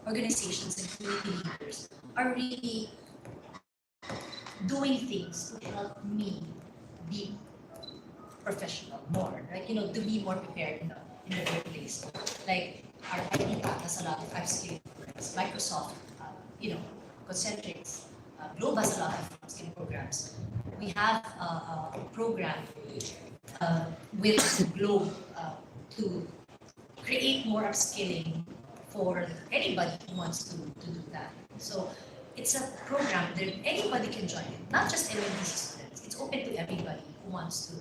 organizations and community leaders are really doing things to help me be professional more, right? To be more prepared in the workplace. Like our IT Pack has a lot of upskilling programs. Microsoft, Concentrics, Globe has a lot of upskilling programs. We have a program with the Globe to create more upskilling for anybody who wants to do that. So it's a program that anybody can join it, not just MMDC students. It's open to everybody who wants to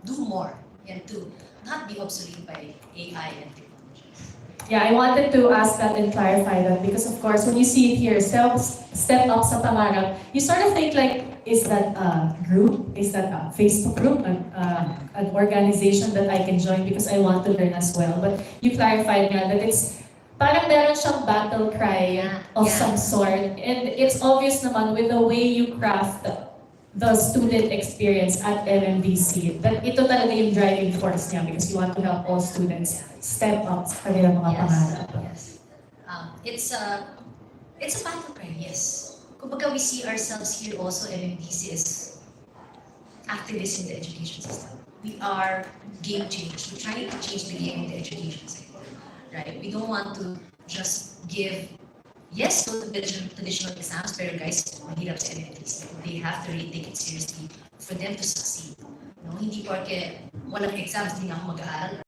do more and to not be obsolete by AI and technologies. Yeah, I wanted to ask that and clarify that because of course when you see it here, step up sa Pangarap, you sort of think like, is that a group? Is that a Facebook group? An organization that I can join because I want to learn as well. But you clarified nga that it's parang meron siyang battle cry of some sort. And it's obvious naman with the way you craft the student experience at MMDC, that ito talaga yung driving force niya because you want to help all students step up sa kanilang mga pangarap. Yes. It's a battle cry, yes. Kumbaga we see ourselves here also, MMDC is activists in the education system. We are game changers. We're trying to change the game in the education sector, right? We don't want to just give yes, go to the traditional exams, pero guys, mahirap sa MMDC. They have to really take it seriously for them to succeed. No, hindi porke walang exams, hindi na ako mag-aaral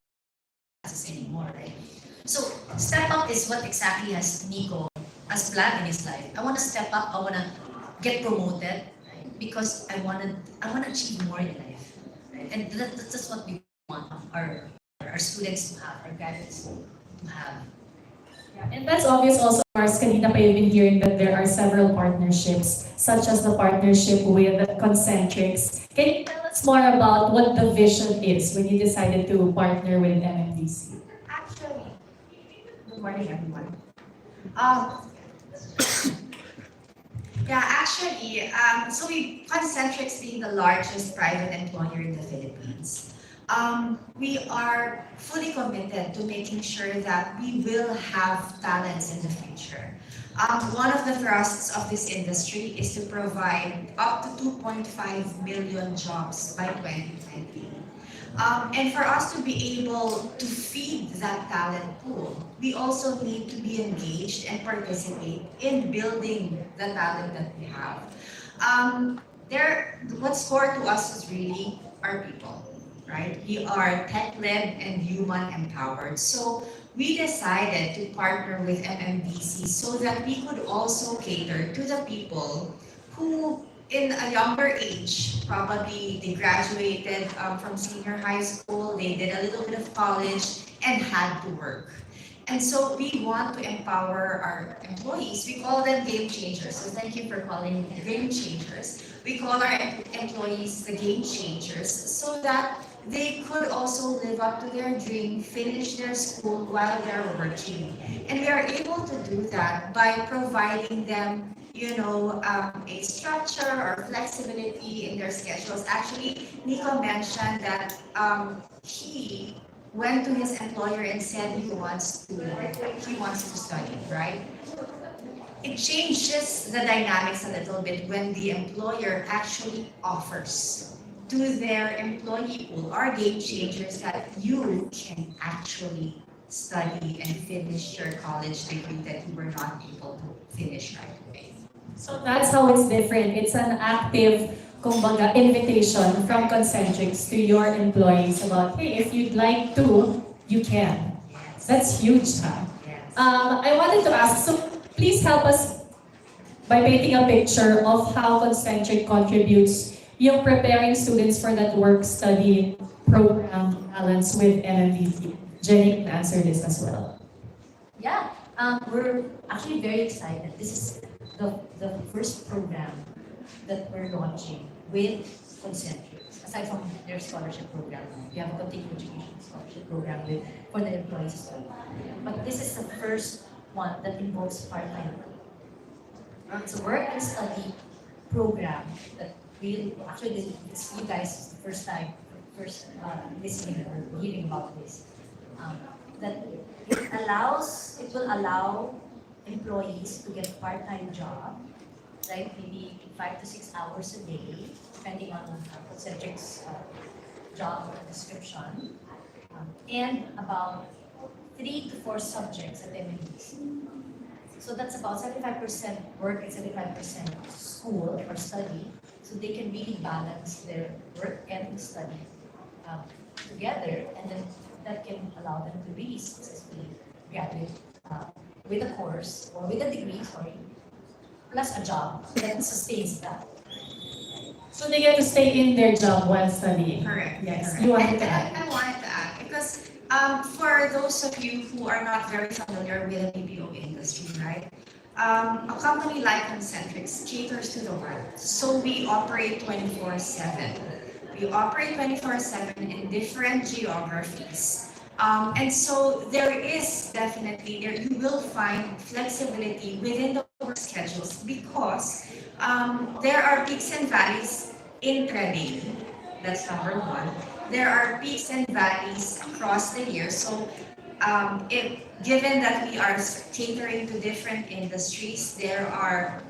classes anymore, right? So, step up is what exactly has Nico as planned in his life. I want to step up, I want to get promoted, right? Because I want to achieve more in life. Right? And that's just what we want our students to have, our graduates to have. Yeah, and that's obvious also, Mars, kanina pa you've been hearing that there are several partnerships, such as the partnership with Concentrics. Can you tell us more about what the vision is when you decided to partner with MMDC? Actually, good morning everyone. Um, Concentrics being the largest private employer in the Philippines, we are fully committed to making sure that we will have talents in the future. One of the thrusts of this industry is to provide up to 2.5 million jobs by 2020. And for us to be able to feed that talent pool, we also need to be engaged and participate in building the talent that we have. What's core to us is really our people, right? We are tech-led and human-empowered. So we decided to partner with MMDC so that we could also cater to the people who in a younger age, probably they graduated from senior high school, they did a little bit of college and had to work. And so we want to empower our employees. We call them game changers. So thank you for calling them game changers. We call our employees the game changers so that they could also live up to their dream, finish their school while they're working. And we are able to do that by providing them a structure or flexibility in their schedules. Actually, Nico mentioned that he went to his employer and said he wants to study, right? It changes the dynamics a little bit when the employer actually offers to their employee pool, our game changers, that you can actually study and finish your college degree that you were not able to finish right away. So that's how it's different. It's an active, kumbaga, invitation from Concentrics to your employees about, hey, if you'd like to, you can. Yes. That's huge, huh? Yes. I wanted to ask, so please help us by painting a picture of how Concentric contributes yung preparing students for that work-study program balance with MMDC. Jenny can answer this as well. Yeah, we're actually very excited. This is the first program that we're launching with Concentrics. Aside from their scholarship program, we have a continuing education scholarship program for the employees as well. But this is the first one that involves part-time work. It's a work and study program that actually this you guys is the first time, listening or hearing about this. That it will allow employees to get a part-time job, right? Maybe 5 to 6 hours a day, depending on Concentric's job description, and about 3 to 4 subjects at MNDC. So that's about 75% work and 75% school or study. So they can really balance their work and study together, and then that can allow them to really successfully graduate with a course or with a degree, sorry, plus a job that sustains that. So they get to stay in their job while studying. Correct. Yes. Correct. You wanted And to add. I wanted to add, because for those of you who are not very familiar with the BPO industry, right? A company like Concentrix caters to the world. So we operate 24/7. We operate 24/7 in different geographies. And so there is definitely, you will find flexibility within the work schedules, because there are peaks and valleys intraday. That's number one. There are peaks and valleys across the year. So given that we are catering to different industries, there are,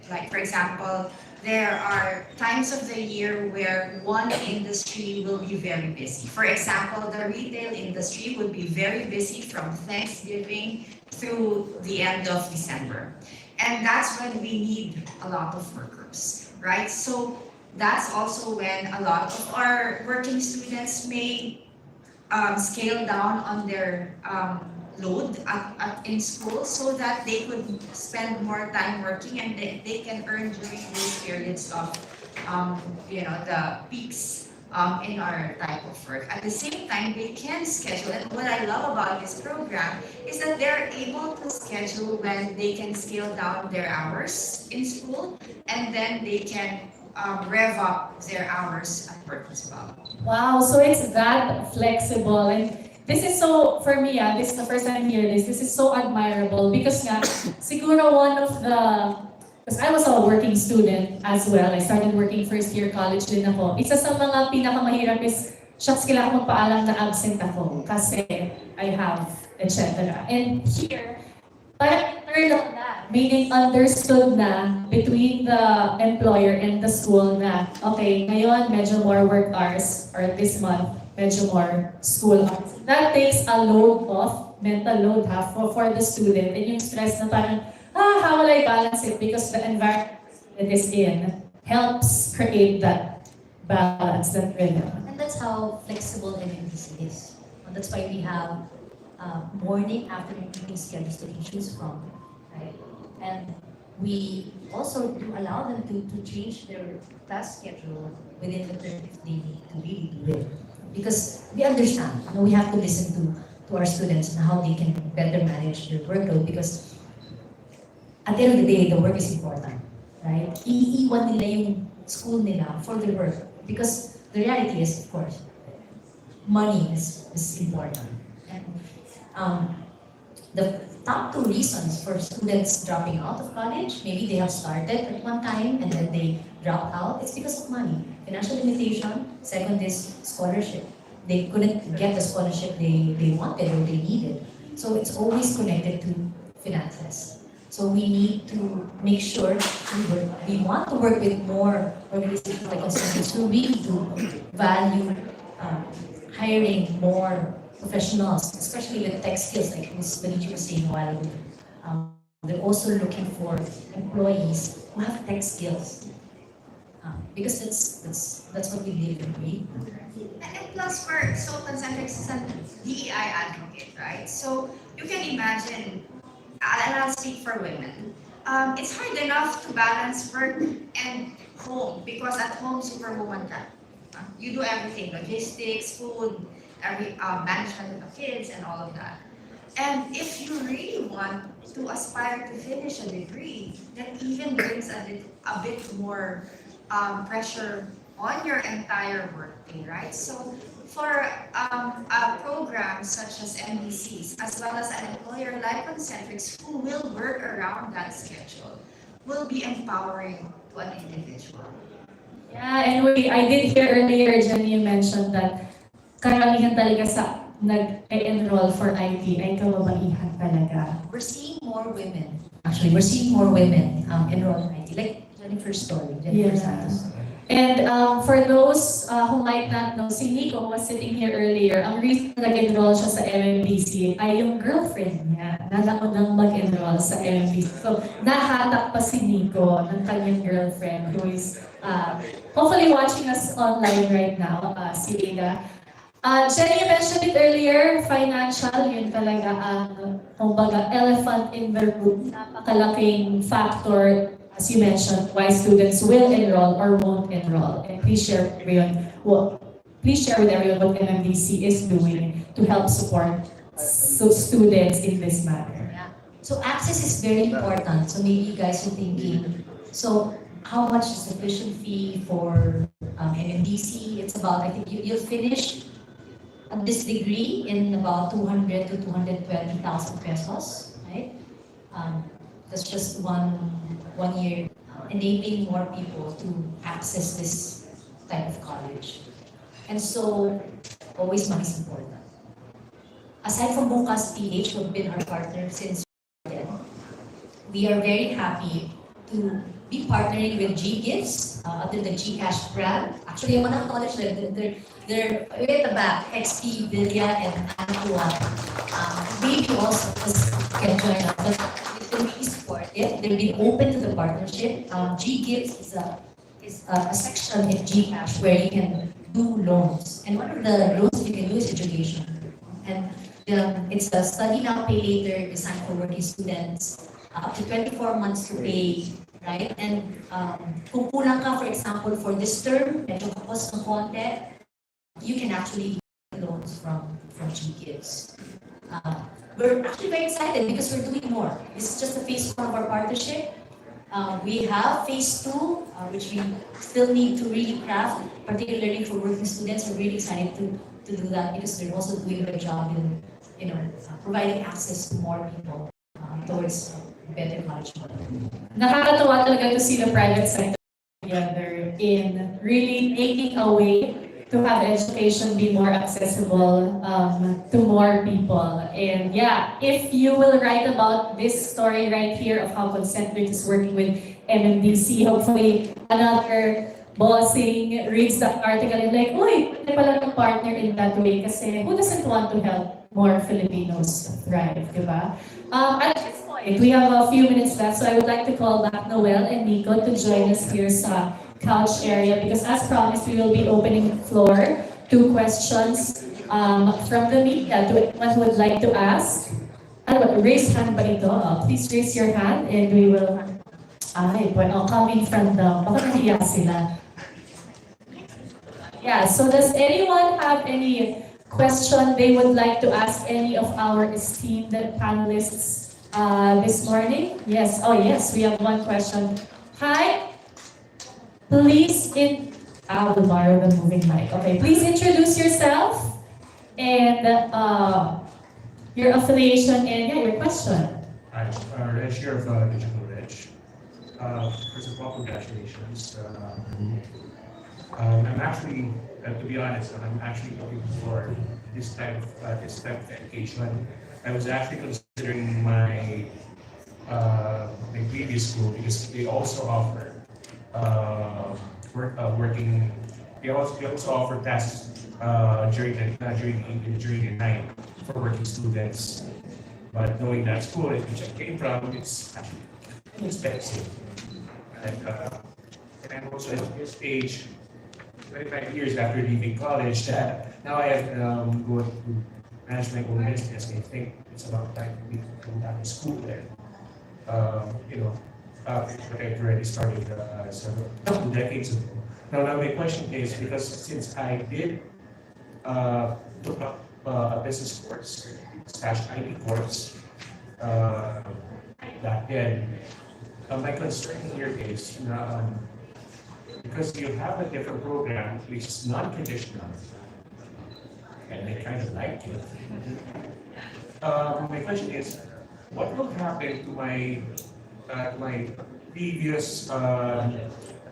like for example, there are times of the year where one industry will be very busy. For example, the retail industry would be very busy from Thanksgiving through the end of December. And that's when we need a lot of workers, right? So that's also when a lot of our working students may scale down on their load in school, so that they could spend more time working, and they can earn during those periods of the peaks in our type of work. At the same time, they can schedule, and what I love about this program is that they're able to schedule when they can scale down their hours in school, and then they can rev up their hours at work as well. Wow, so it's that flexible. And this is so, for me, this is the first time I hear this. This is so admirable because nga, siguro one of the, because I was a working student as well. I started working first year college din ako. Isa sa mga pinakamahirap is, shucks, kailangan ko magpaalam na absent ako kasi I have, etc. And here, parang internal na, meaning understood na between the employer and the school na, okay, ngayon medyo more work hours, or this month, medyo more school hours. That takes a load off, mental load for the student, and yung stress na parang, how will I balance it? Because the environment it is in helps create that balance, that rhythm. And that's how flexible MMDC is. And that's why we have morning, afternoon, evening schedules that you choose from, right? And we also do allow them to change their class schedule within the term if they need to really do it. Because we understand, we have to listen to our students and how they can better manage their workload, because at the end of the day, the work is important, right? Iiwan nila yung school nila for the work, because the reality is, of course, money is important. And the top 2 reasons for students dropping out of college, maybe they have started at one time and then they dropped out, it's because of money. Financial limitation. Second is scholarship. They couldn't get the scholarship they wanted or they needed. So it's always connected to finances. So we need to make sure we want to work with more organizations like Concentrix who really do value hiring more professionals, especially with tech skills, like Ms. Benicio was saying a while ago. They're also looking for employees who have tech skills, because that's what we live and breathe. And plus, so Concentrix is a DEI advocate, right? So you can imagine, and I'll speak for women, it's hard enough to balance work and home, because at home, superwoman ka. You do everything, logistics, food, management of the kids, and all of that. And if you really want to aspire to finish a degree, that even brings a bit more pressure on your entire workday, right? So for a program such as MDCs, as well as an employer like Concentrix, who will work around that schedule, will be empowering to an individual. Yeah, and I did hear earlier, Jenny, you mentioned that karamihan talaga sa nag-enroll for IT ay kababaihan talaga. We're seeing more women. Actually, we're seeing more women enroll in IT, like Jennifer's story. Jennifer's Yeah. story. And for those who might not know, si Nico who was sitting here earlier, ang reason na nag-enroll siya sa MMDC ay yung girlfriend niya na naunang mag-enroll sa MMDC. So, nahatak pa si Nico ng kanyang girlfriend who is hopefully watching us online right now, si Ada. Jenny, you mentioned it earlier, financial, yun talaga ang, kumbaga, elephant in the room, napakalaking factor, as you mentioned, why students will enroll or won't enroll. And please share with everyone what MMDC is doing to help support students in this matter. Yeah. So access is very important. So maybe you guys are thinking, so how much is the tuition fee for MMDC? It's about, I think you'll finish this degree in about 200 to 220,000 pesos, right? That's just one year, enabling more people to access this type of college. And so, always money is important. Aside from Bukas PH, who have been our partner since then, we are very happy to be partnering with G-Gifts under the GCash brand. Actually, yung mga college, they're way at the back, XP, Villa, and MAPUA. Maybe also can join us, but they really support it. They've been open to the partnership. G-Gifts is a section in GCash where you can do loans. And one of the loans that you can do is education. And it's a study now, pay later, designed for working students, up to 24 months to pay, right? And kung kulang ka, for example, for this term, medyo kapos ng konti, you can actually get loans from G-Gifts. We're actually very excited because we're doing more. This is just the phase 1 of our partnership. We have phase 2, which we still need to really craft, particularly for working students. We're really excited to do that because they're also doing a good job in providing access to more people towards better management. Nakakatuwa talaga to see the private sector together in really making a way to have education be more accessible to more people. And yeah, if you will write about this story right here of how Concentric is working with MMDC, hopefully another bossing reads the article and like, uy, pwede pala ng partner in that way kasi who doesn't want to help more Filipinos thrive, di ba? At this point, we have a few minutes left, so I would like to call back Noel and Nico to join us here sa couch area because as promised, we will be opening the floor to questions from the media to anyone who would like to ask. Raise hand ba ito? Please raise your hand and we will... coming from the... Baka nahiya sila. Yeah, so does anyone have any question they would like to ask any of our esteemed panelists this morning? Yes, yes, we have one question. Hi. Please, I will borrow the moving mic. Okay, please introduce yourself and your affiliation and your question. Hi, Reg here of Digital Reg. First of all, congratulations. I'm actually, to be honest, I'm actually looking for this type of education. I was actually considering my previous school because they also offer working. They also offer tasks during the night for working students. But knowing that school in which I came from, it's actually expensive. And I'm also at this age, 25 years after leaving college, that now I have go to manage my own business. I think it's about time for me to go back to school there. I've already started several couple decades ago. Now my question is because since I did took up a business course / IT course back then, my concern here is because you have a different program which is non-traditional, and I kind of like it. My question is, what will happen to my previous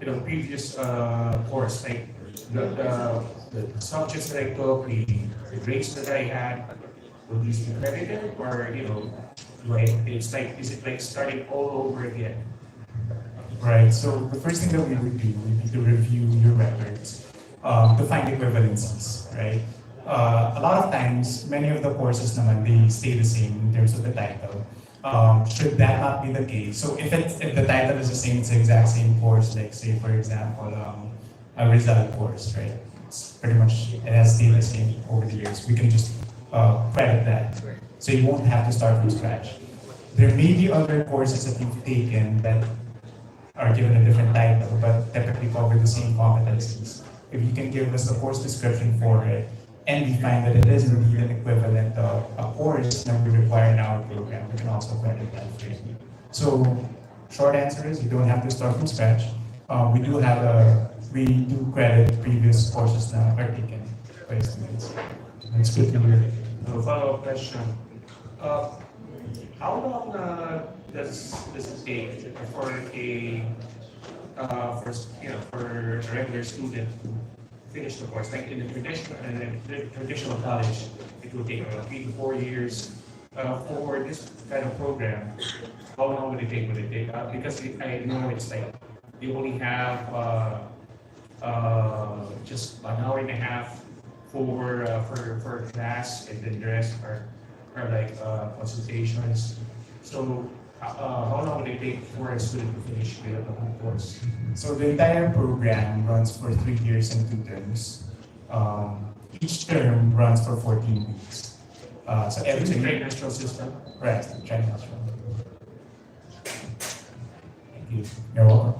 previous course, like the subjects that I took, the grades that I had, will these be credited or, is it like starting all over again? Right, so the first thing that we would do would be to review your records to find equivalencies, right? A lot of times, many of the courses naman, they stay the same in terms of the title. Should that not be the case? So if the title is the same, it's the exact same course, like say for example, a result course, right? It's pretty much, it has stayed the same over the years. We can just credit that. So you won't have to start from scratch. There may be other courses that you've taken that are given a different title, but typically cover the same competencies. If you can give us a course description for it, and we find that it is indeed an equivalent of a course that we require in our program, we can also credit that for you. So, short answer is you don't have to start from scratch. We do credit previous courses that are taken by students. That's good to hear. A follow-up question. How long does it take for a regular student to finish the course? Like in the traditional college, it will take 3 to 4 years. For this kind of program, how long would it take? Because I know it's like you only have just an hour and a half for class, and then the rest are like consultations. So how long would it take for a student to finish the whole course? So the entire program runs for 3 years and 2 terms. Each term runs for 14 weeks. So It's a every great national system. right, trimestrial. Thank you. You're welcome.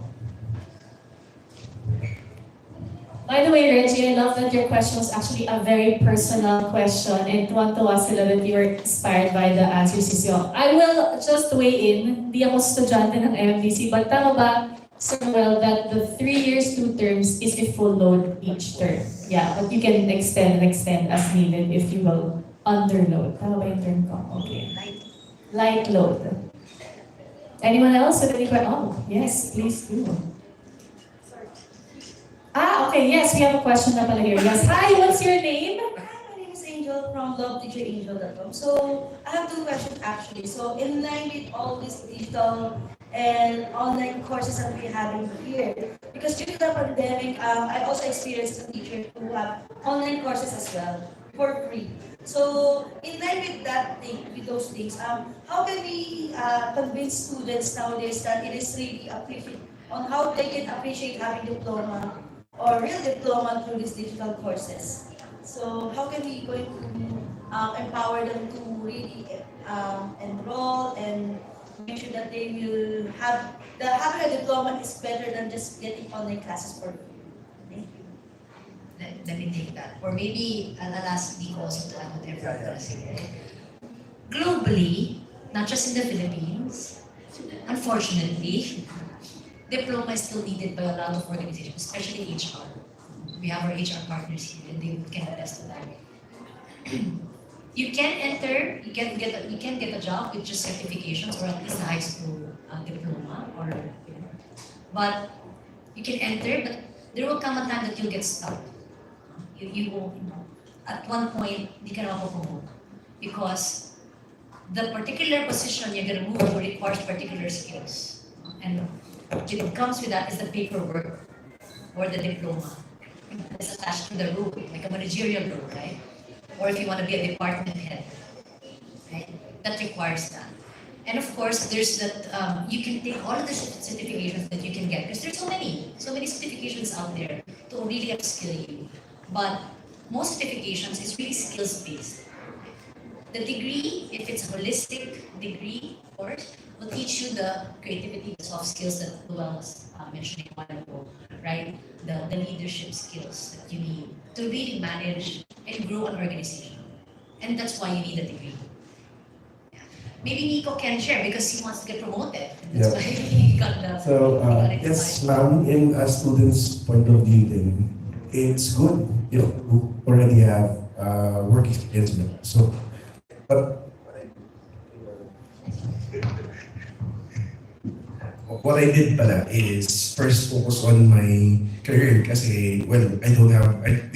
By the way, Reggie, I love that your question was actually a very personal question and tuwan-tuwa sila that you were inspired by the answers you saw. I will just weigh in. Di ako estudyante ng MMDC, but tama ba, Sir Well, that the 3 years, 2 terms is a full load each term? Yeah, but you can extend as needed if you will underload. Tama ba yung term ko? Okay. Light load. Anyone else with any questions? Oh, yes, please do. Okay, yes, we have a question na pala here. Yes, hi, what's your name? Hi, my name is Angel from loveteacherangel.com. So, I have 2 questions actually. So, in line with all these digital and online courses that we're having here, because due to the pandemic, I also experienced a teacher who have online courses as well for free. So, in line with that thing, with those things, how can we convince students nowadays that it is really appreciated on how they can appreciate having diploma or real diploma through these digital courses? So how can we going to empower them to really enroll and make sure that they will have having a diploma is better than just getting online classes for free? Thank you. Let me take that. Or maybe I'll ask Nico also to add whatever I'm gonna say. Globally, not just in the Philippines, unfortunately, diploma is still needed by a lot of organizations, especially HR. We have our HR partners here, and they can attest to that. You can enter, you can get a job with just certifications or at least a high school diploma, but you can enter, but there will come a time that you'll get stuck. You will, at one point, hindi ka na mapopromote because the particular position you're going to move to requires particular skills. And what comes with that is the paperwork or the diploma that's attached to the role, like a managerial role, right? Or if you want to be a department head, right? That requires that. And of course, there's that, you can take all of the certifications that you can get, because there's so many certifications out there to really upskill you. But most certifications is really skills-based. The degree, if it's a holistic degree course, will teach you the creativity, the soft skills that Luel was mentioning a while ago, right? The leadership skills that you need to really manage and grow an organization. And that's why you need a degree. Yeah. Maybe Nico can share because he wants to get promoted. And that's why he got the Yes, ma'am, in a student's point of view, then it's good if you already have work experience. So, but what I did pala is first focus on my career kasi, well, we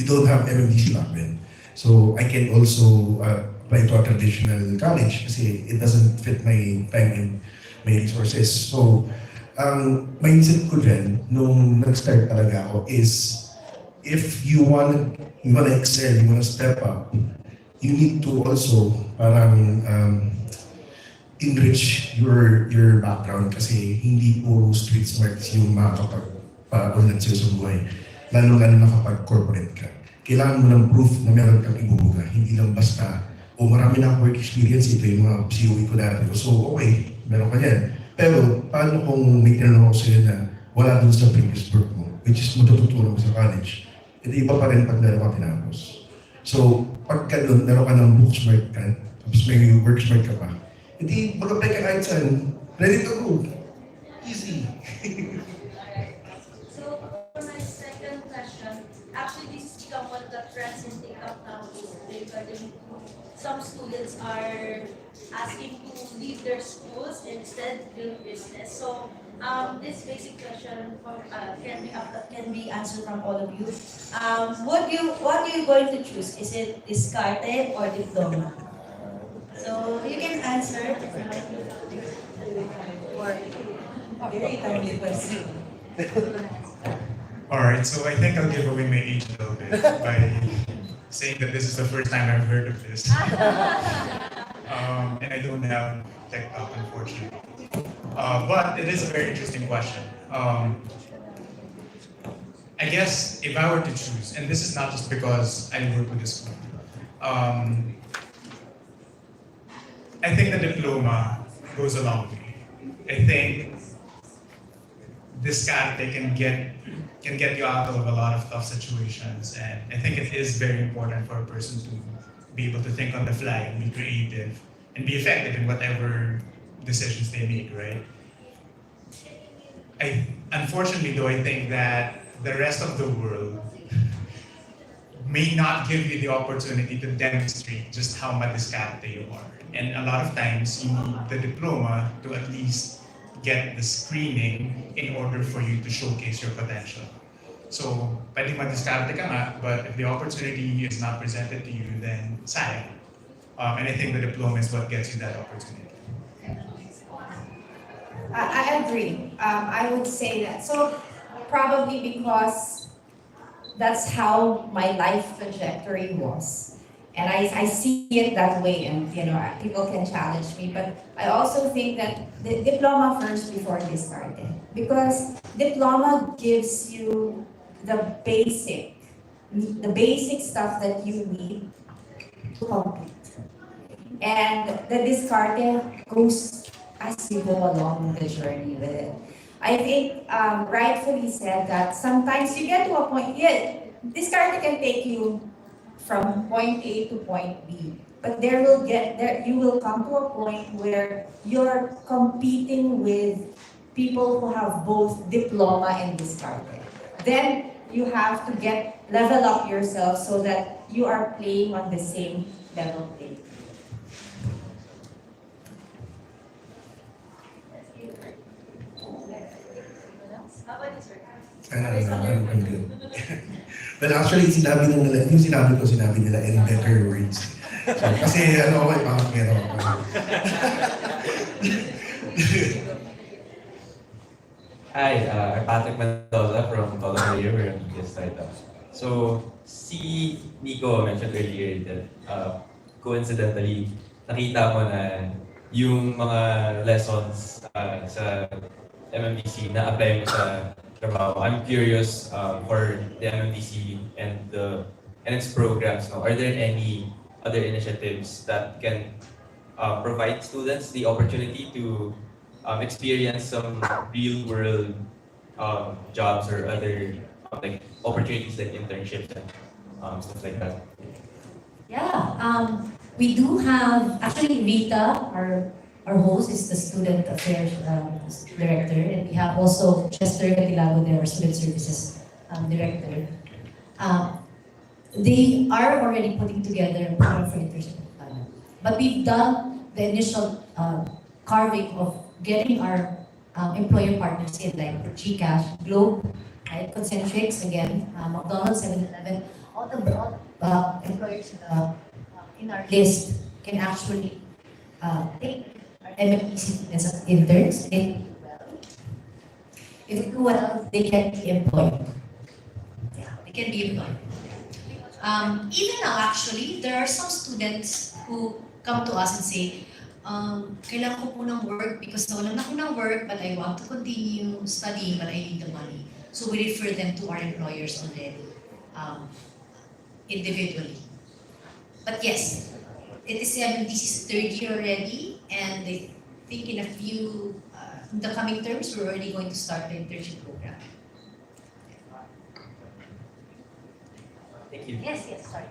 don't have MMDC back then. So I can also apply to a traditional college kasi it doesn't fit my time and my resources. So, ang mindset ko dyan, nung nag-start talaga ako is, if you wanna excel, you wanna step up, you need to also parang enrich your background kasi hindi puro street smarts yung makakapag-unlad sa'yo sa buhay. Lalo-lalo na kapag corporate ka. Kailangan mo ng proof na meron kang ibubuga. Hindi lang basta, marami na work experience, ito yung mga COE ko dati. So, okay, meron ka yan. Pero, paano kung may tinanong ako sa'yo na wala dun sa previous work mo, which is matututunan mo sa college, ito iba pa rin pag meron ka tinapos. So, pagka doon, meron ka ng book smart ka, tapos may work smart ka pa, hindi, mag-apply ka kahit saan, ready to go. Easy. So for my second question, actually this is become one of the trends in TikTok now regarding some students are asking to leave their schools instead build business. So this basic question can be answered from all of you. What are you going to choose? Is it discarte or diploma? So you can answer. Very timely question. Alright, so I think I'll give away my age a little bit by saying that this is the first time I've heard of this. And I don't have TikTok, unfortunately. But it is a very interesting question. I guess if I were to choose, and this is not just because I work with this school, I think the diploma goes a long way. I think this carte can get you out of a lot of tough situations, and I think it is very important for a person to be able to think on the fly, be creative, and be effective in whatever decisions they make, right? Unfortunately though, I think that the rest of the world may not give you the opportunity to demonstrate just how madiscarte you are. And a lot of times, you need the diploma to at least get the screening in order for you to showcase your potential. So, pwede madiscarte ka nga, but if the opportunity is not presented to you, then sayang. And I think the diploma is what gets you that opportunity. I agree. I would say that. So probably because that's how my life trajectory was. And I see it that way, and people can challenge me, but I also think that the diploma first before discarte. Because diploma gives you the basic stuff that you need to complete. And the discarte goes as you go along the journey with it. I think rightfully said that sometimes you get to a point, discarte can take you from point A to point B. But you will come to a point where you're competing with people who have both diploma and discarte. Then you have to level up yourself so that you are playing on the same level playing. How about you, sir? I'm good. Well, actually, yung sinabi nila in better words. So, kasi ako, pangangero ako. Hi, I'm Patrick Mendoza from Columbia. We're on this side. So, si Nico mentioned earlier that coincidentally, nakita mo na yung mga lessons sa MMDC na apply mo sa trabaho. I'm curious for the MMDC and its programs. No? Are there any other initiatives that can provide students the opportunity to experience some real-world jobs or other like opportunities like internships and stuff like that? Yeah, we do have, actually Rita, our host, is the student affairs director, and we have also Chester Catilago there, our student services director. They are already putting together a program for internship. But we've done the initial carving of getting our employer partners in like GCash, Globe, right? Concentrix, again, McDonald's, 7-Eleven, all the broad employers in our list can actually take our MMPC as interns. If they do well, they can be employed. Yeah, they can be employed. Even now, actually, there are some students who come to us and say, kailangan ko po ng work because nawalan ako ng work, but I want to continue studying, but I need the money. So we refer them to our employers already, individually. But yes, it is MDC's third year already, and I think in a few, in the coming terms, we're already going to start the internship program. Thank you. Yes, sorry.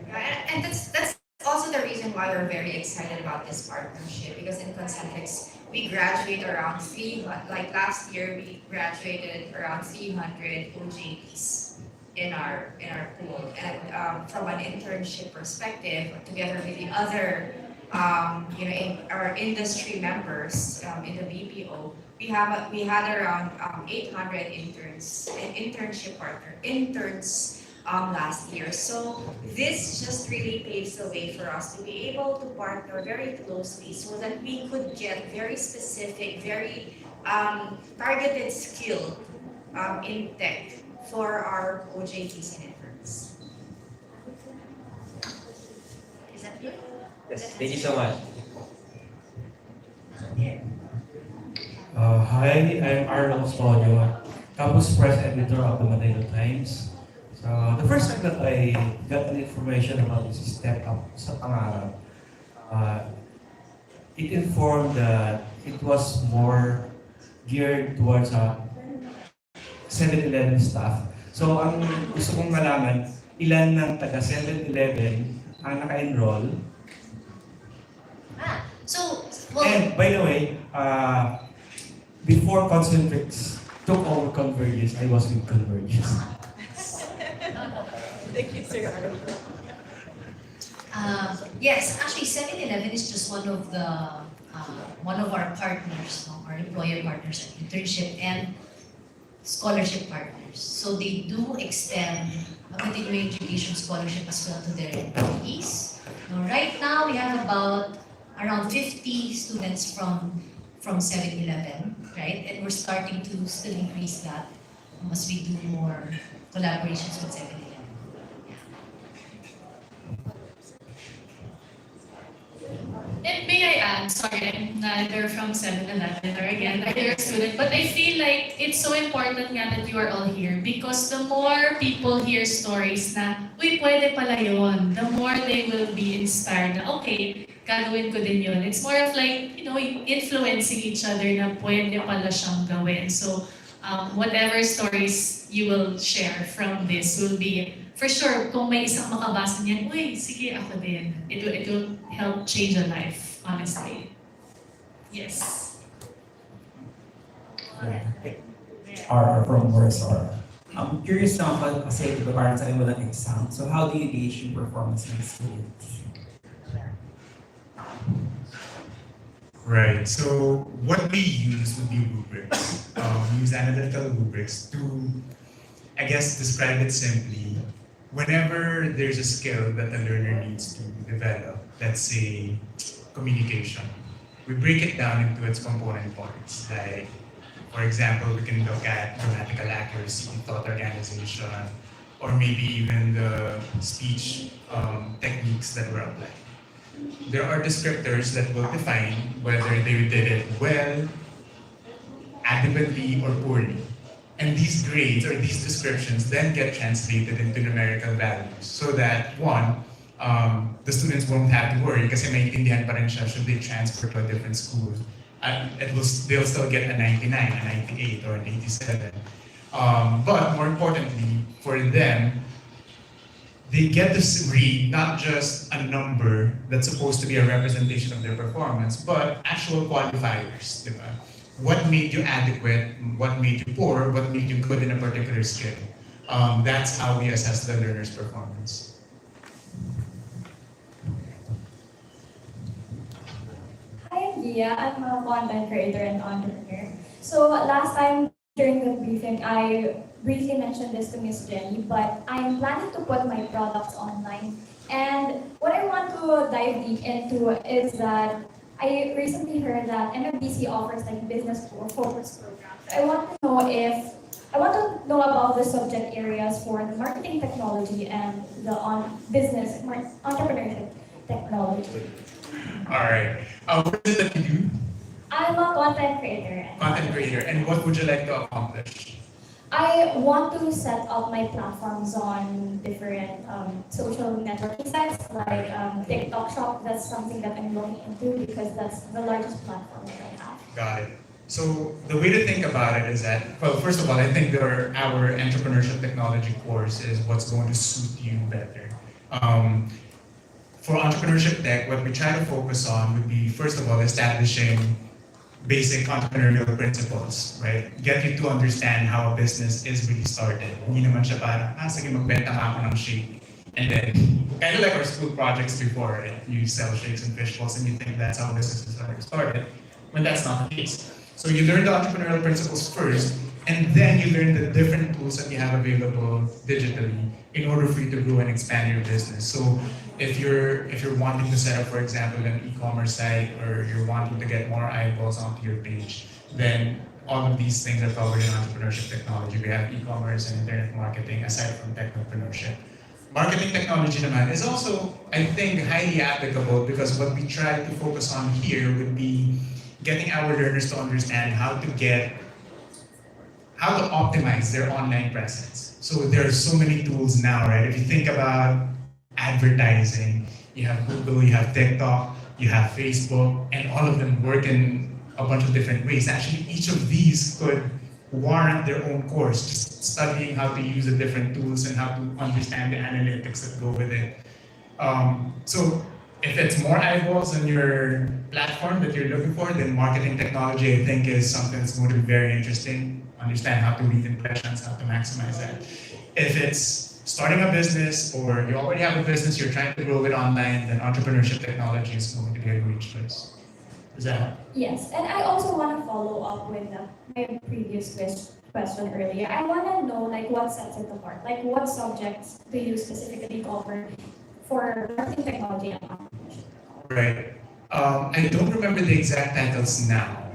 And that's also the reason why we're very excited about this partnership, because in Concentrix, we graduate around 300, like last year, we graduated around 300 OJTs in our pool. And from an internship perspective, together with the other, in our industry members in the BPO, we had around 800 interns last year. So this just really paves the way for us to be able to partner very closely so that we could get very specific, very targeted skill in tech for our OJTs and interns. Is that clear? Yes, thank you so much. Hi, I'm Arnold Spodio, Campus Press Editor of the Manila Times. So the first time that I got an information about this step up sa Pangarap, it informed that it was more geared towards 7-Eleven staff. So ang gusto kong malaman, ilan ng taga 7-Eleven ang naka-enroll? So, well, And by the way, before Concentrix took over Convergence, I was with Convergence. Thank you, sir. yes, actually 7-Eleven is just one of our partners, no? Our employer partners at internship and scholarship partners. So they do extend a continuing education scholarship as well to their employees. Now, right now, we have about around 50 students from 7-Eleven, right? And we're starting to still increase that as we do more collaborations with 7-Eleven. And may I add, sorry, I'm neither from 7-Eleven or again, neither a student, but I feel like it's so important nga that you are all here because the more people hear stories na, uy, pwede pala yun, the more they will be inspired na, okay, gagawin ko din yun. It's more of like, influencing each other na pwede pala siyang gawin. So, whatever stories you will share from this will be, for sure, kung may isang makabasa niyan, uy, sige, ako din. It will help change a life, honestly. Yes. Are from Warsaw. I'm curious naman kasi diba parang sa mo ng exam. So how do you gauge yung performance ng students? Right. So what we use would be rubrics. We use analytical rubrics to, I guess, describe it simply. Whenever there's a skill that a learner needs to develop, let's say communication, we break it down into its component parts. Like, for example, we can look at grammatical accuracy, thought organization, or maybe even the speech techniques that were applied. There are descriptors that will define whether they did it well, adequately, or poorly. And these grades or these descriptions then get translated into numerical values so that one, the students won't have to worry kasi maintindihan pa rin siya should they transfer to a different school. They'll still get a 99, a 98, or an 87. But more importantly, for them, they get to read not just a number that's supposed to be a representation of their performance, but actual qualifiers, diba? What made you adequate, what made you poor, what made you good in a particular skill. That's how we assess the learner's performance. Hi, I'm Dia. I'm a content creator and entrepreneur. So last time during the briefing, I briefly mentioned this to Miss Jenny, but I am planning to put my products online. And what I want to dive deep into is that I recently heard that MMBC offers like business focus programs. I want to know about the subject areas for the marketing technology and the entrepreneurship technology. All right. What is it that you do? I'm a content creator. Content creator. And what would you like to accomplish? I want to set up my platforms on different social networking sites like TikTok Shop. That's something that I'm looking into because that's the largest platform that I have. Got it. So the way to think about it is that, well, first of all, I think our entrepreneurship technology course is what's going to suit you better. For entrepreneurship tech, what we try to focus on would be, first of all, establishing basic entrepreneurial principles, right? Get you to understand how a business is really started. Hindi naman siya parang, sige, magbenta nga ako ng shake. And then, kind of like our school projects before, right? You sell shakes and fish balls and you think that's how businesses are started, when that's not the case. So you learn the entrepreneurial principles first, and then you learn the different tools that you have available digitally in order for you to grow and expand your business. So if you're wanting to set up, for example, an e-commerce site, or you're wanting to get more eyeballs onto your page, then all of these things are covered in entrepreneurship technology. We have e-commerce and internet marketing aside from technopreneurship. Marketing technology naman is also, I think, highly applicable because what we try to focus on here would be getting our learners to understand how to optimize their online presence. So there are so many tools now, right? If you think about advertising, you have Google, you have TikTok, you have Facebook, and all of them work in a bunch of different ways. Actually, each of these could warrant their own course, just studying how to use the different tools and how to understand the analytics that go with it. So if it's more eyeballs on your platform that you're looking for, then marketing technology, I think, is something that's going to be very interesting. Understand how to read impressions, how to maximize that. If it's starting a business or you already have a business, you're trying to grow it online, then entrepreneurship technology is going to be a great choice. Does that help? Yes, and I also want to follow up with my previous question earlier. I want to know like what sets it apart. Like what subjects do you specifically cover for marketing technology and entrepreneurship? Right. I don't remember the exact titles now,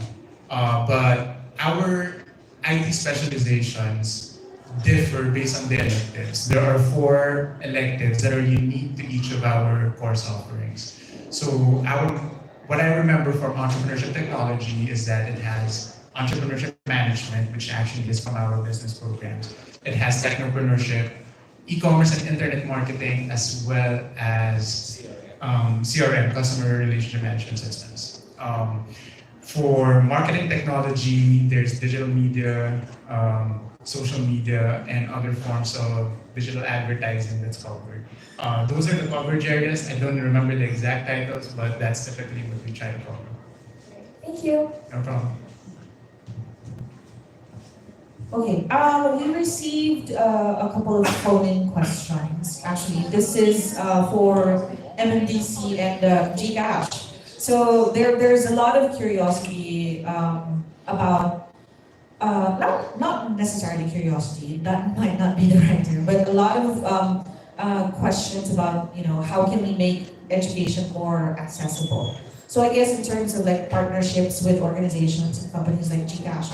but our IT specializations differ based on the electives. There are 4 electives that are unique to each of our course offerings. So what I remember from entrepreneurship technology is that it has entrepreneurship management, which actually is from our business programs. It has technopreneurship, e-commerce and internet marketing, as well as CRM, customer relationship management systems. For marketing technology, there's digital media, social media, and other forms of digital advertising that's covered. Those are the coverage areas. I don't remember the exact titles, but that's typically what we try to cover. Thank you. No problem. Okay, we received a couple of phone-in questions. Actually, this is for MMDC and GCash. So there's a lot of curiosity about, not necessarily curiosity, that might not be the right term, but a lot of questions about, how can we make education more accessible? So I guess in terms of like partnerships with organizations and companies like GCash,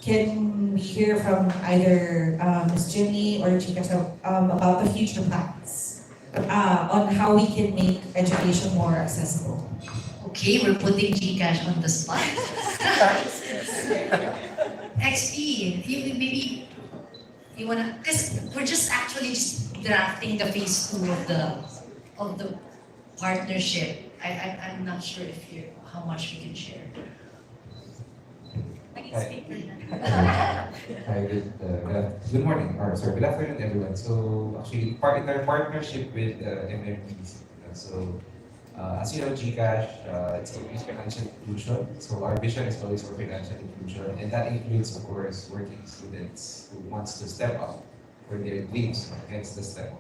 can we hear from either Ms. Jenny or GCash about the future plans on how we can make education more accessible? Okay, we're putting GCash on the spot. XP, maybe you wanna, because we're just drafting the phase 2 of the partnership. I'm not sure how much we can share. I can speak for that. Hi, good morning, or sorry, good afternoon, everyone. So actually, in our partnership with MMPC, as you know, GCash, it's always financial inclusion. So our vision is always for financial inclusion, and that includes, of course, working students who wants to step up for their dreams, hence the step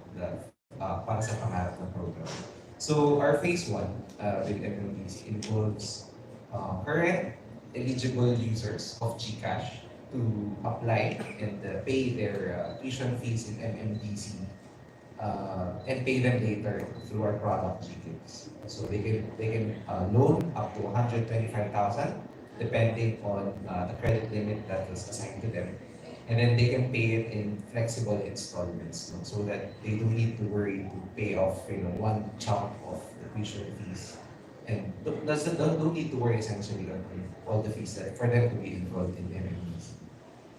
para sa Pangarap na program. So our phase 1 with MMPC involves current eligible users of GCash to apply and pay their tuition fees in MMDC and pay them later through our product GGives. So they can loan up to 125,000 depending on the credit limit that was assigned to them. And then they can pay it in flexible installments, so that they don't need to worry to pay off one chunk of the tuition fees. And don't need to worry essentially on all the fees that for them to be enrolled in MMDs.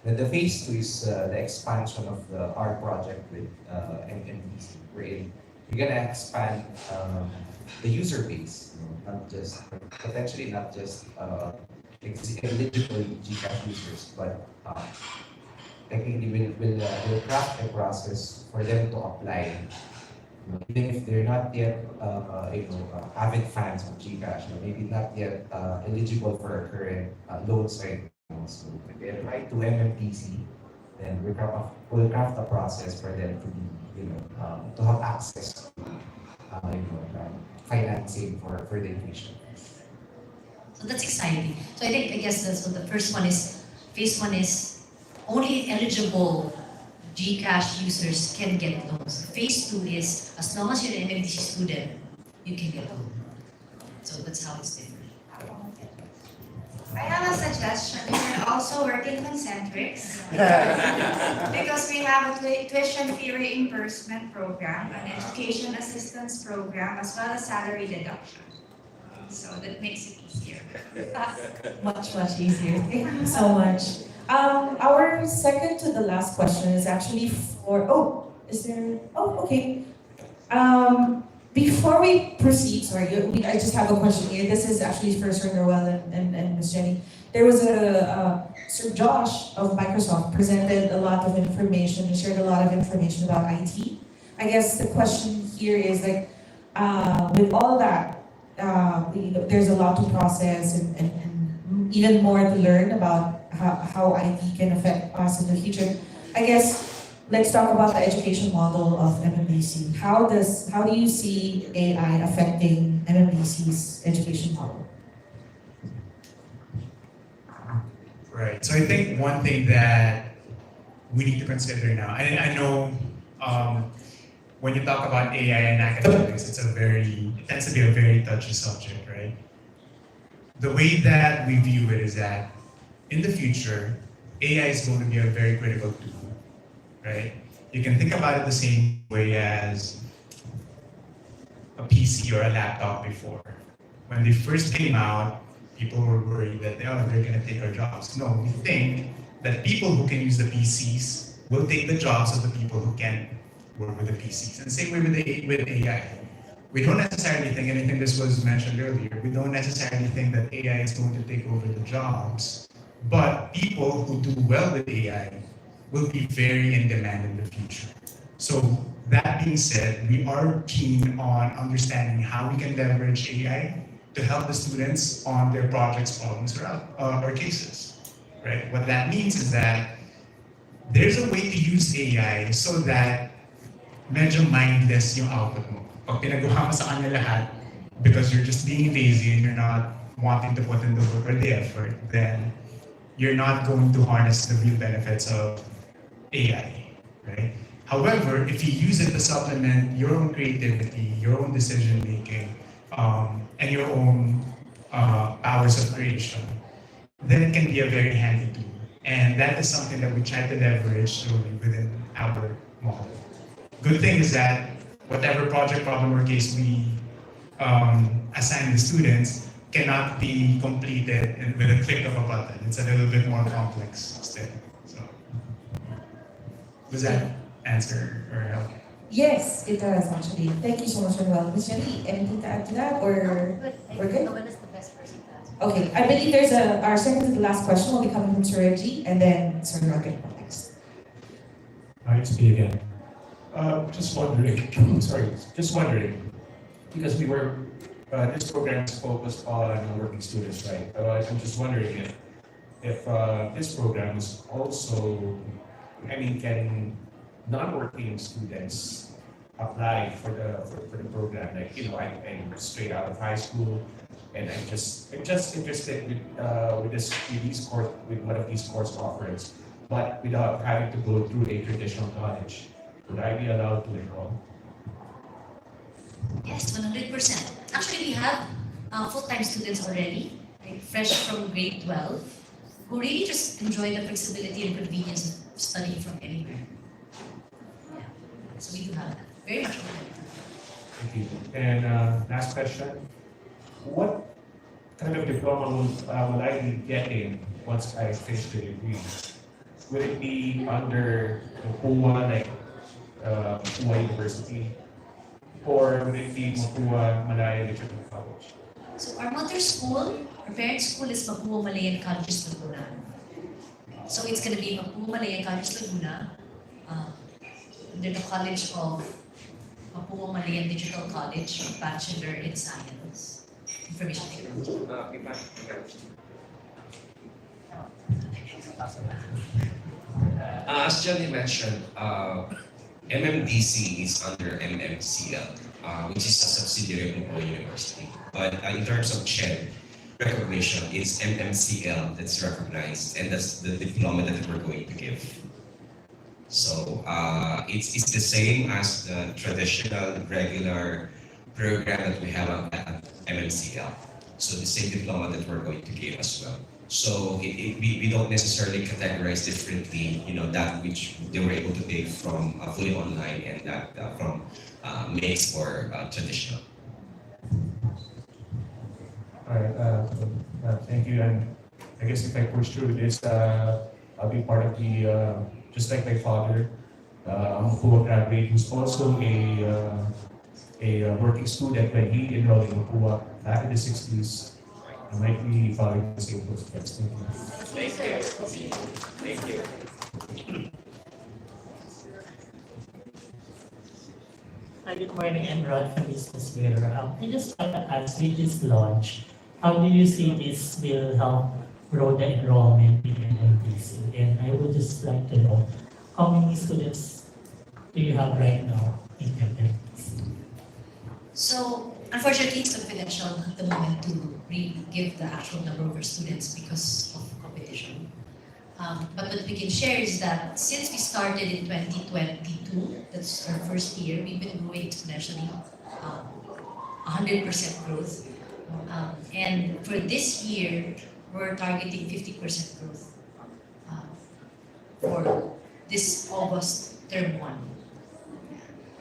Then the phase two is the expansion of our project with MMDC, wherein we're gonna expand the user base, not just potentially not just eligible GCash users, but technically we'll craft a process for them to apply. Even if they're not yet avid fans of GCash, maybe not yet eligible for our current loans right now. So if they apply to MMDC, then we'll craft a process for them to be, to have access to financing for their tuition. So that's exciting. So I guess that's what the first one is. Phase one is only eligible GCash users can get loans. Phase two is as long as you're an MMDC student, you can get loan. So that's how it's different. I have a suggestion. We can also work in concentrics because we have a tuition fee reimbursement program, an education assistance program, as well as salary deduction. So that makes it easier. Much easier. Thank you so much. Our second to the last question is actually for, okay. Before we proceed, I just have a question here. This is actually for Sir Noel and Ms. Jenny. There was Sir Josh of Microsoft presented a lot of information and shared a lot of information about IT. I guess the question here is with all that, there's a lot to process and even more to learn about how IT can affect us in the future. I guess let's talk about the education model of MMDC. How do you see AI affecting MMDC's education model? Right. So I think one thing that we need to consider now, and I know when you talk about AI and academics, it tends to be a very touchy subject, right? The way that we view it is that in the future, AI is going to be a very critical tool, right? You can think about it the same way as a PC or a laptop before. When they first came out, people were worried that they're going to take our jobs. No, we think that people who can use the PCs will take the jobs of the people who can't work with the PCs. And same way with AI. We don't necessarily think, and I think this was mentioned earlier, we don't necessarily think that AI is going to take over the jobs, but people who do well with AI will be very in demand in the future. So that being said, we are keen on understanding how we can leverage AI to help the students on their projects, problems, or cases, right? What that means is that there's a way to use AI so that medyo mindless yung output mo. Pag pinagawa mo sa kanya lahat, because you're just being lazy and you're not wanting to put in the work or the effort, then you're not going to harness the real benefits of AI, right? However, if you use it to supplement your own creativity, your own decision making, and your own powers of creation, then it can be a very handy tool. And that is something that we try to leverage within our model. Good thing is that whatever project, problem, or case we assign the students cannot be completed with a click of a button. It's a little bit more complex still. So, does that answer or help? Yes, it does actually. Thank you so much, Manuel. Ms. Jenny, anything to add to that, or we're good? Noel is the best person to answer. Okay, I believe there's our second to the last question will be coming from Sir Reggie, and then Sir Noel can go next. Hi, it's me again. Just wondering, because this program is focused on working students, right? I'm just wondering if this program is also, can non-working students apply for the program? I'm straight out of high school, And I'm just interested with one of these course offerings, but without having to go through a traditional college. Would I be allowed to enroll? Yes, 100%. Actually, we have full-time students already, right, fresh from grade 12, who really just enjoy the flexibility and convenience of studying from anywhere. Yeah. So we do have that. Very much okay. Thank you. And last question, what kind of diploma will I be getting once I finish the degree? Will it be under the MAPUA, like MAPUA University, or will it be MAPUA Malaya Digital College? So our mother school, our parent school is MAPUA Malayan College Laguna. So it's going to be MAPUA Malayan College Laguna, under the College of MAPUA Malayan Digital College, Bachelor in Science, Information Technology. As Johnny mentioned, MMDC is under MMCL, which is a subsidiary of MAPUA University. But in terms of CHED recognition, it's MMCL that's recognized, and that's the diploma that we're going to give. So it's the same as the traditional, regular program that we have at MMCL. So the same diploma that we're going to give as well. So we don't necessarily categorize differently, that which they were able to take from fully online and that from mixed or traditional. All right, thank you. And I guess if I push through this, I'll be part of the, just like my father, MAPUA graduate, who's also a working student when he enrolled in MAPUA back in the 60s. I might be following the same footsteps. Thank you. Thank you. Hi, good morning, I'm Rod from Business Bureau. I just want to ask, with this launch, how do you see this will help grow the enrollment in MMDC? And I would just like to know, how many students do you have right now in MMDC? So, unfortunately, it's confidential at the moment to give the actual number of our students because of competition. But what we can share is that since we started in 2022, that's our first year, we've been growing exponentially, 100% growth. And for this year, we're targeting 50% growth for this August term 1.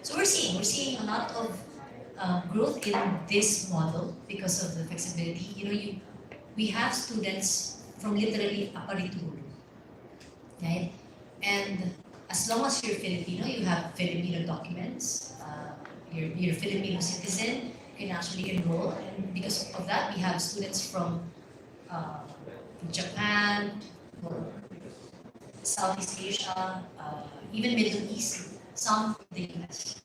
So we're seeing a lot of growth in this model because of the flexibility. We have students from literally Aparituro, right? And as long as you're Filipino, you have Filipino documents, you're a Filipino citizen, you can actually enroll. And because of that, we have students from Japan, Southeast Asia, even Middle East, some the US.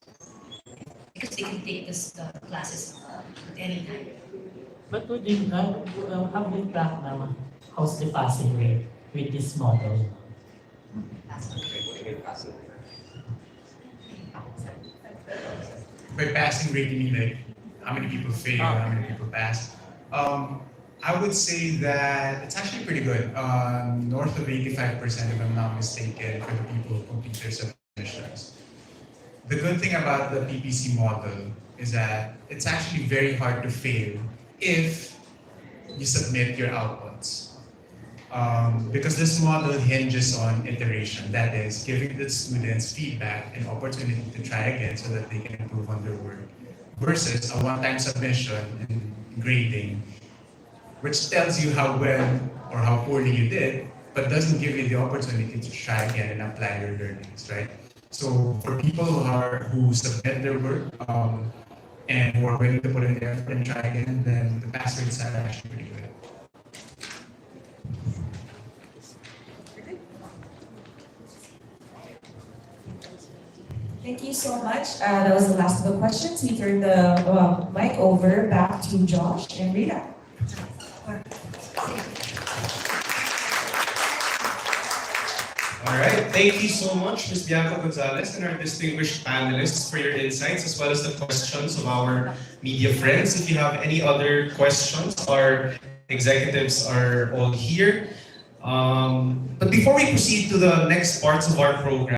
Because they can take the classes at any time. But would you have you tracked now how's the passing rate with this model? By passing rate, you mean like how many people fail, how many people pass? I would say that it's actually pretty good. North of 85%, if I'm not mistaken, for the people who complete their submissions. The good thing about the PPC model is that it's actually very hard to fail if you submit your outputs. Because this model hinges on iteration, that is, giving the students feedback and opportunity to try again so that they can improve on their work, versus a one-time submission and grading, which tells you how well or how poorly you did, but doesn't give you the opportunity to try again and apply your learnings, right? So for people who submit their work and who are willing to put in the effort and try again, then the pass rates are actually pretty good. Thank you so much. That was the last of the questions. We turn the mic over back to Josh and Rita. All right, thank you so much, Ms. Bianca Gonzalez and our distinguished panelists for your insights as well as the questions of our media friends. If you have any other questions, our executives are all here. But before we proceed to the next parts of our program,